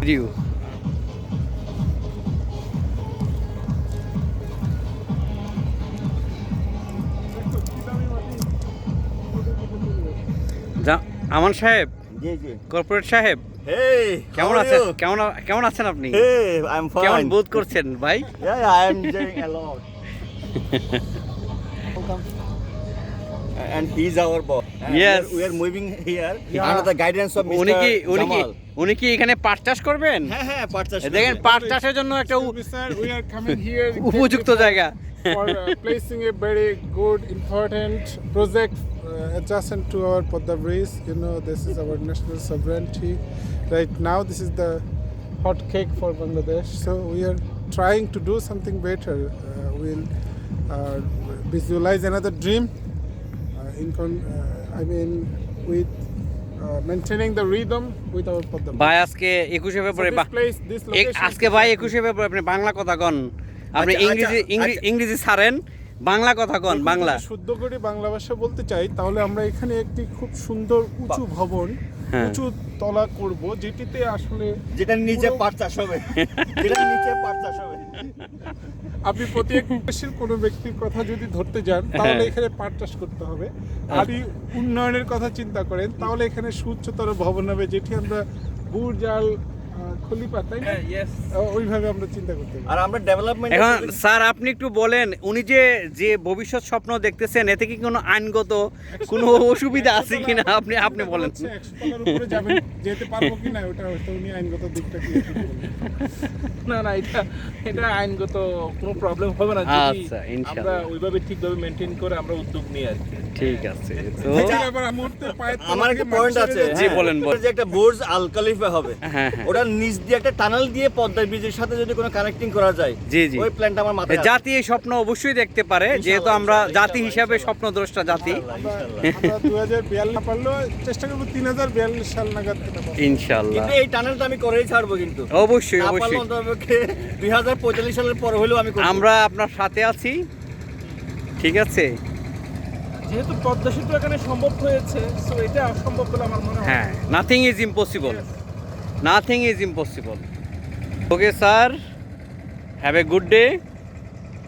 View আমান সাহেব, জি জি, corporate সাহেব, hey, কেমন আছেন? কেমন আছেন আপনি? Hey, I'm fine. কেমন বোধ করছেন ভাই? Yeah, I am enjoying a lot. Welcome. And he's our boss. And Yes. we are moving here under the guidance of Mr. Jamal. উনি কি এখানে পাট চাষ করবেন? হ্যাঁ পাট চাষ দেখেন পাট চাষের জন্য একটা Sir, we are coming here উপযুক্ত জায়গা। for placing a very good, important project adjacent to our Podda Bridge. You know, this is our national sovereignty. Right now, this is the hot cake for Bangladesh. So we are trying to do something better. We'll visualize another dream. With maintaining the rhythm with our Podda Bridge. ভাই আজকে 21 ফেব্রুয়ারি আজকে ভাই 21 ফেব্রুয়ারি আপনি বাংলা কথা কন, আপনি ইংরেজি ছাড়েন, বাংলা কথা কন। বাংলা শুদ্ধ করে বাংলা ভাষা বলতে চাই তাহলে আমরা এখানে একটি খুব সুন্দর উঁচু ভবন, উঁচু তলা করব, যেটিতে আসলে যেটা নিচে পাট চাষ হবে, যেটা নিচে পাট চাষ হবে। আপনি প্রত্যেক দেশের কোনো ব্যক্তির কথা যদি ধরতে যান তাহলে এখানে পাট চাষ করতে হবে। আর উন্নয়নের কথা চিন্তা করেন তাহলে এখানে সুউচ্চতর ভবন হবে, যেটি আমরা বুর্জাল খলিফা, তাই না? ওইভাবে আমরা চিন্তা করতে পারি। আর আমরা ডেভেলপমেন্ট এখন স্যার আপনি একটু বলেন, উনি যে ভবিষ্যৎ স্বপ্ন দেখতেছেন এতে কি কোনো আইনগত কোনো অসুবিধা আছে কিনা আপনি বলেন। 100 তলার উপরে যাবেন, যেতে পারবো কিনা ওটা হয়তো উনি আইনগত দিকটা কি না এটা আইনগত কোনো প্রবলেম হবে না যদি আচ্ছা, আমরা ইনশাআল্লাহ ওইভাবে ঠিকভাবে মেইনটেইন করে আমরা উদ্যোগ নিই আর কি। ঠিক আছে। তো আমার একটা পয়েন্ট আছে। জি, বলেন। যে একটা বুর্জ আল খলিফা হবে, হ্যাঁ। ওটা নিচ দিয়ে একটা টানেল দিয়ে পদ্মা ব্রিজের সাথে যদি কোনো কানেক্টিং করা যায়, জি জি, ওই প্ল্যানটা আমার মাথায় আছে। জাতি এই স্বপ্ন অবশ্যই দেখতে পারে, যেহেতু আমরা জাতি হিসাবে স্বপ্নদ্রষ্টা জাতি। আমরা 2042 না পারলেও চেষ্টা করবো 3042 সাল নাগাদ এটা পাবো। ইনশাআল্লাহ কিন্তু এই টানেলটা আমি করেই ছাড়বো, কিন্তু অবশ্যই না পারলে অবশ্যই অন্ততপক্ষে 2045 সালের পরে হলেও আমি করব। আমরা আপনার সাথে আছি। ঠিক আছে, যেহেতু পদ্মা সেতু এখানে সম্ভব হয়েছে, সো এটা অসম্ভব বলে আমার মনে হয়। হ্যাঁ, nothing is impossible, nothing is impossible. Okay sir, have a good day.